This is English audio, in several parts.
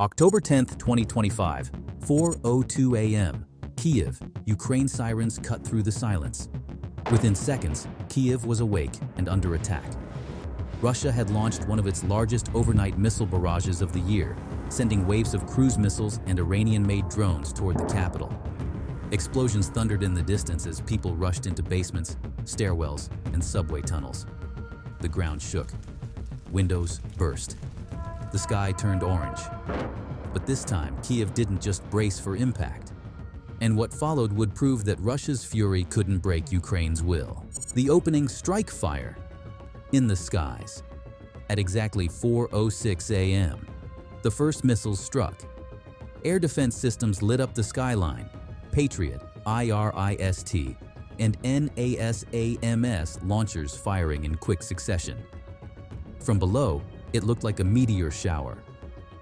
October 10, 2025, 4:02 a.m. Kyiv, Ukraine sirens cut through the silence. Within seconds, Kyiv was awake and under attack. Russia had launched one of its largest overnight missile barrages of the year, sending waves of cruise missiles and Iranian-made drones toward the capital. Explosions thundered in the distance as people rushed into basements, stairwells, and subway tunnels. The ground shook. Windows burst. The sky turned orange. But this time, Kyiv didn't just brace for impact. And what followed would prove that Russia's fury couldn't break Ukraine's will. The opening strike fire in the skies. At exactly 4:06 a.m., the first missiles struck. Air defense systems lit up the skyline. Patriot, IRIST, and NASAMS launchers firing in quick succession. From below, it looked like a meteor shower.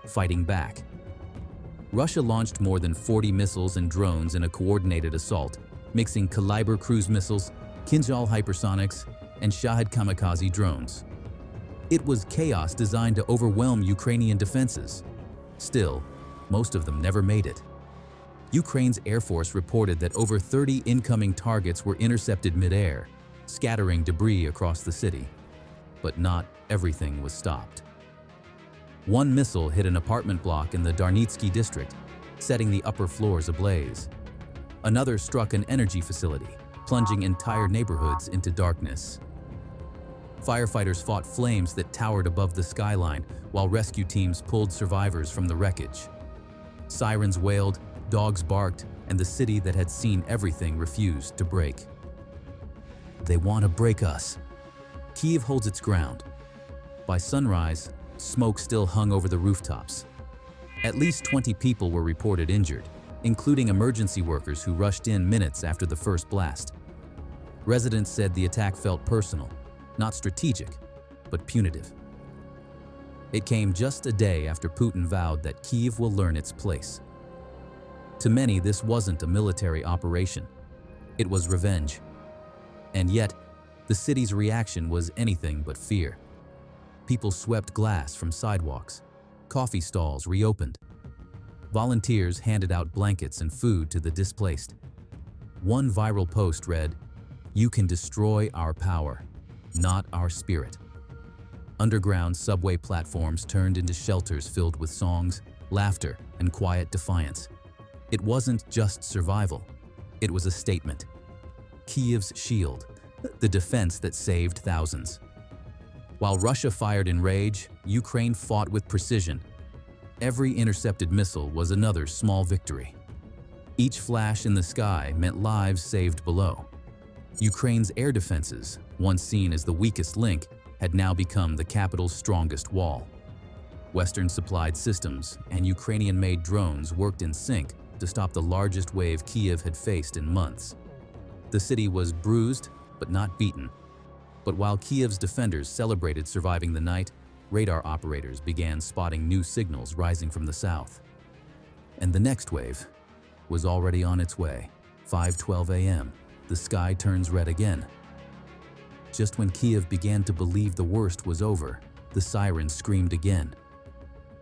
Fighting back, Russia launched more than 40 missiles and drones in a coordinated assault, mixing Kalibr cruise missiles, Kinzhal hypersonics, and Shahed kamikaze drones. It was chaos designed to overwhelm Ukrainian defenses. Still, most of them never made it. Ukraine's Air Force reported that over 30 incoming targets were intercepted mid-air, scattering debris across the city. But not everything was stopped. One missile hit an apartment block in the Darnitsky district, setting the upper floors ablaze. Another struck an energy facility, plunging entire neighborhoods into darkness. Firefighters fought flames that towered above the skyline, while rescue teams pulled survivors from the wreckage. Sirens wailed, dogs barked, and the city that had seen everything refused to break. They want to break us. Kyiv holds its ground. By sunrise, smoke still hung over the rooftops. At least 20 people were reported injured, including emergency workers who rushed in minutes after the first blast. Residents said the attack felt personal, not strategic, but punitive. It came just a day after Putin vowed that Kyiv will learn its place. To many, this wasn't a military operation. It was revenge. And yet, the city's reaction was anything but fear. People swept glass from sidewalks. Coffee stalls reopened. Volunteers handed out blankets and food to the displaced. One viral post read, "You can destroy our power, not our spirit." Underground subway platforms turned into shelters filled with songs, laughter, and quiet defiance. It wasn't just survival. It was a statement. Kyiv's shield, the defense that saved thousands. While Russia fired in rage, Ukraine fought with precision. Every intercepted missile was another small victory. Each flash in the sky meant lives saved below. Ukraine's air defenses, once seen as the weakest link, had now become the capital's strongest wall. Western-supplied systems and Ukrainian-made drones worked in sync to stop the largest wave Kyiv had faced in months. The city was bruised, but not beaten. But while Kyiv's defenders celebrated surviving the night, radar operators began spotting new signals rising from the south. And the next wave was already on its way. 5:12 a.m., the sky turns red again. Just when Kyiv began to believe the worst was over, the sirens screamed again.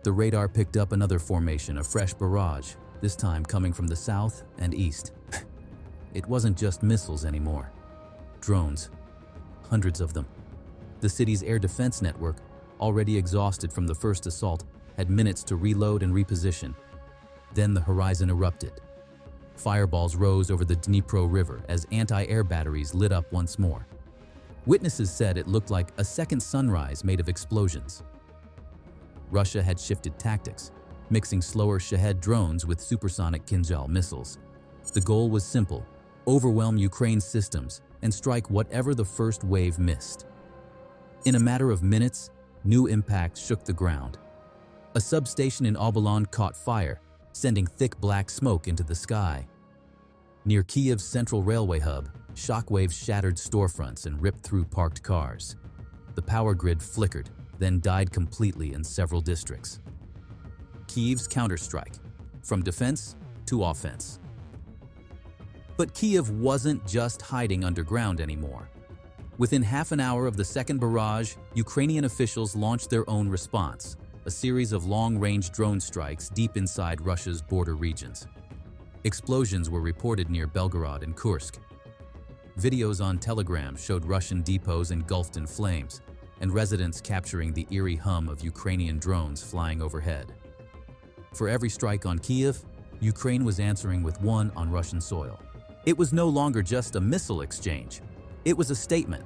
The radar picked up another formation, a fresh barrage, this time coming from the south and east. It wasn't just missiles anymore. Drones. Hundreds of them. The city's air defense network, already exhausted from the first assault, had minutes to reload and reposition. Then the horizon erupted. Fireballs rose over the Dnipro River as anti-air batteries lit up once more. Witnesses said it looked like a second sunrise made of explosions. Russia had shifted tactics, mixing slower Shahed drones with supersonic Kinzhal missiles. The goal was simple: overwhelm Ukraine's systems and strike whatever the first wave missed. In a matter of minutes, new impacts shook the ground. A substation in Obolon caught fire, sending thick black smoke into the sky. Near Kyiv's central railway hub, shockwaves shattered storefronts and ripped through parked cars. The power grid flickered, then died completely in several districts. Kyiv's counterstrike, from defense to offense. But Kyiv wasn't just hiding underground anymore. Within half an hour of the second barrage, Ukrainian officials launched their own response, a series of long-range drone strikes deep inside Russia's border regions. Explosions were reported near Belgorod and Kursk. Videos on Telegram showed Russian depots engulfed in flames, and residents capturing the eerie hum of Ukrainian drones flying overhead. For every strike on Kyiv, Ukraine was answering with one on Russian soil. It was no longer just a missile exchange. It was a statement.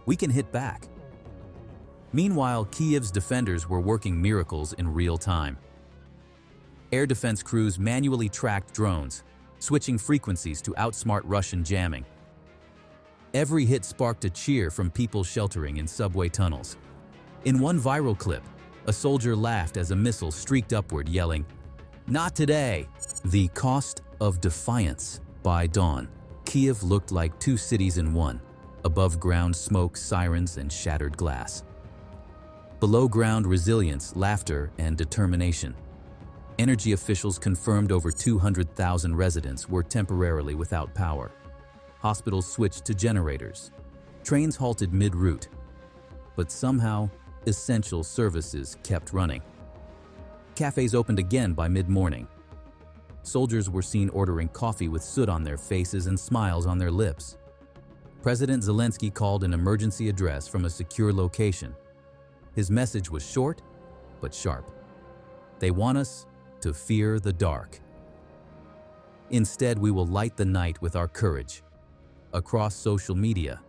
We can hit back. Meanwhile, Kyiv's defenders were working miracles in real time. Air defense crews manually tracked drones, switching frequencies to outsmart Russian jamming. Every hit sparked a cheer from people sheltering in subway tunnels. In one viral clip, a soldier laughed as a missile streaked upward, yelling, "Not today!" The cost of defiance. By dawn, Kyiv looked like two cities in one, above-ground smoke, sirens, and shattered glass. Below-ground resilience, laughter, and determination. Energy officials confirmed over 200,000 residents were temporarily without power. Hospitals switched to generators. Trains halted mid-route. But somehow, essential services kept running. Cafes opened again by mid-morning. Soldiers were seen ordering coffee with soot on their faces and smiles on their lips. President Zelensky called an emergency address from a secure location. His message was short, but sharp. They want us to fear the dark. Instead, we will light the night with our courage. Across social media,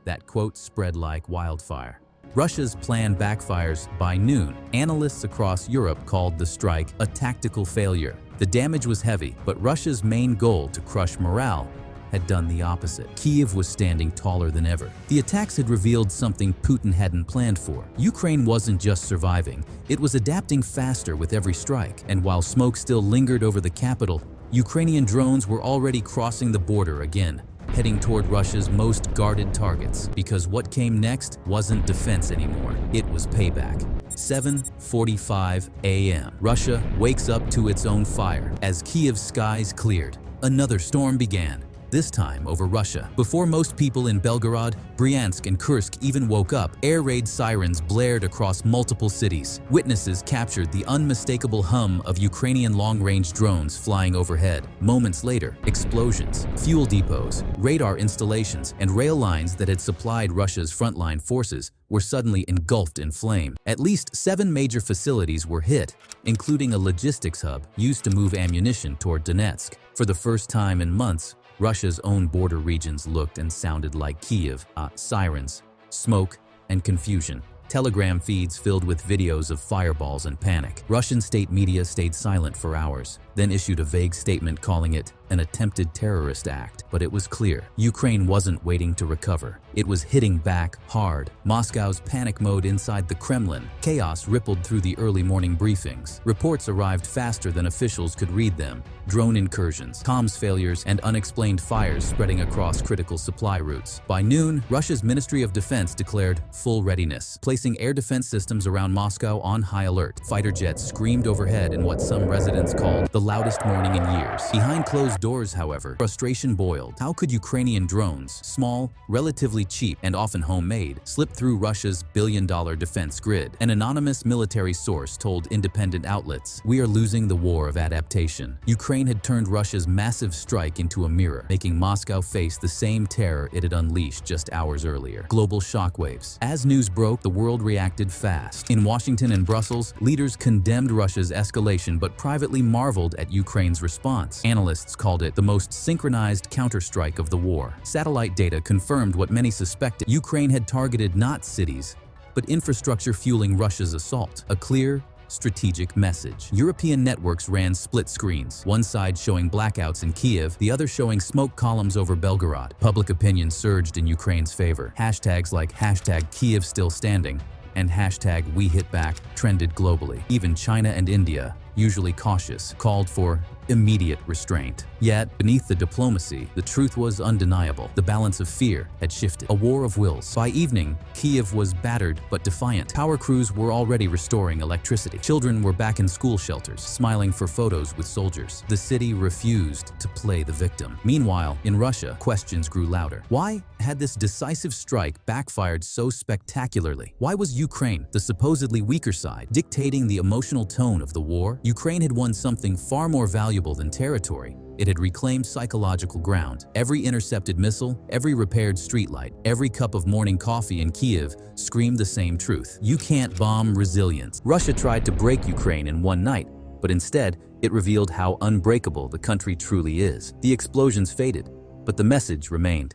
that quote spread like wildfire. Russia's plan backfires. By noon, analysts across Europe called the strike a tactical failure. The damage was heavy, but Russia's main goal to crush morale had done the opposite. Kyiv was standing taller than ever. The attacks had revealed something Putin hadn't planned for. Ukraine wasn't just surviving, it was adapting faster with every strike. And while smoke still lingered over the capital, Ukrainian drones were already crossing the border again, heading toward Russia's most guarded targets. Because what came next wasn't defense anymore, it was payback. 7:45 a.m. Russia wakes up to its own fire. As Kyiv's skies cleared, another storm began. This time over Russia. Before most people in Belgorod, Bryansk, and Kursk even woke up, air raid sirens blared across multiple cities. Witnesses captured the unmistakable hum of Ukrainian long-range drones flying overhead. Moments later, explosions, fuel depots, radar installations, and rail lines that had supplied Russia's frontline forces were suddenly engulfed in flame. At least 7 major facilities were hit, including a logistics hub used to move ammunition toward Donetsk. For the first time in months, Russia's own border regions looked and sounded like Kyiv. Sirens, smoke, and confusion. Telegram feeds filled with videos of fireballs and panic. Russian state media stayed silent for hours, then issued a vague statement calling it an attempted terrorist act. But it was clear, Ukraine wasn't waiting to recover. It was hitting back hard. Moscow's panic mode inside the Kremlin. Chaos rippled through the early morning briefings. Reports arrived faster than officials could read them. Drone incursions, comms failures, and unexplained fires spreading across critical supply routes. By noon, Russia's Ministry of Defense declared full readiness, placing air defense systems around Moscow on high alert. Fighter jets screamed overhead in what some residents called the loudest morning in years. Behind closed doors, however, frustration boiled. How could Ukrainian drones, small, relatively cheap, and often homemade, slip through Russia's billion-dollar defense grid? An anonymous military source told independent outlets, "We are losing the war of adaptation." Ukraine had turned Russia's massive strike into a mirror, making Moscow face the same terror it had unleashed just hours earlier. Global shockwaves. As news broke, the world reacted fast. In Washington and Brussels, leaders condemned Russia's escalation but privately marveled at Ukraine's response. Analysts called it the most synchronized counterstrike of the war. Satellite data confirmed what many suspected. Ukraine had targeted not cities, but infrastructure fueling Russia's assault. A clear, strategic message. European networks ran split screens, one side showing blackouts in Kyiv, the other showing smoke columns over Belgorod. Public opinion surged in Ukraine's favor. Hashtags like #KyivStillStanding and #WeHitBack trended globally. Even China and India, usually cautious, called for immediate restraint. Yet, beneath the diplomacy, the truth was undeniable. The balance of fear had shifted. A war of wills. By evening, Kyiv was battered but defiant. Power crews were already restoring electricity. Children were back in school shelters, smiling for photos with soldiers. The city refused to play the victim. Meanwhile, in Russia, questions grew louder. Why had this decisive strike backfired so spectacularly? Why was Ukraine, the supposedly weaker side, dictating the emotional tone of the war? Ukraine had won something far more valuable than territory. It had reclaimed psychological ground. Every intercepted missile, every repaired streetlight, every cup of morning coffee in Kyiv screamed the same truth. You can't bomb resilience. Russia tried to break Ukraine in one night, but instead, it revealed how unbreakable the country truly is. The explosions faded, but the message remained.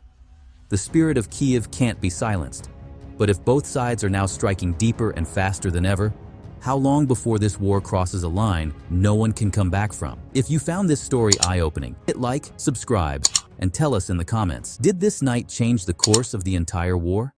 The spirit of Kyiv can't be silenced. But if both sides are now striking deeper and faster than ever, how long before this war crosses a line no one can come back from? If you found this story eye-opening, hit like, subscribe, and tell us in the comments. Did this night change the course of the entire war?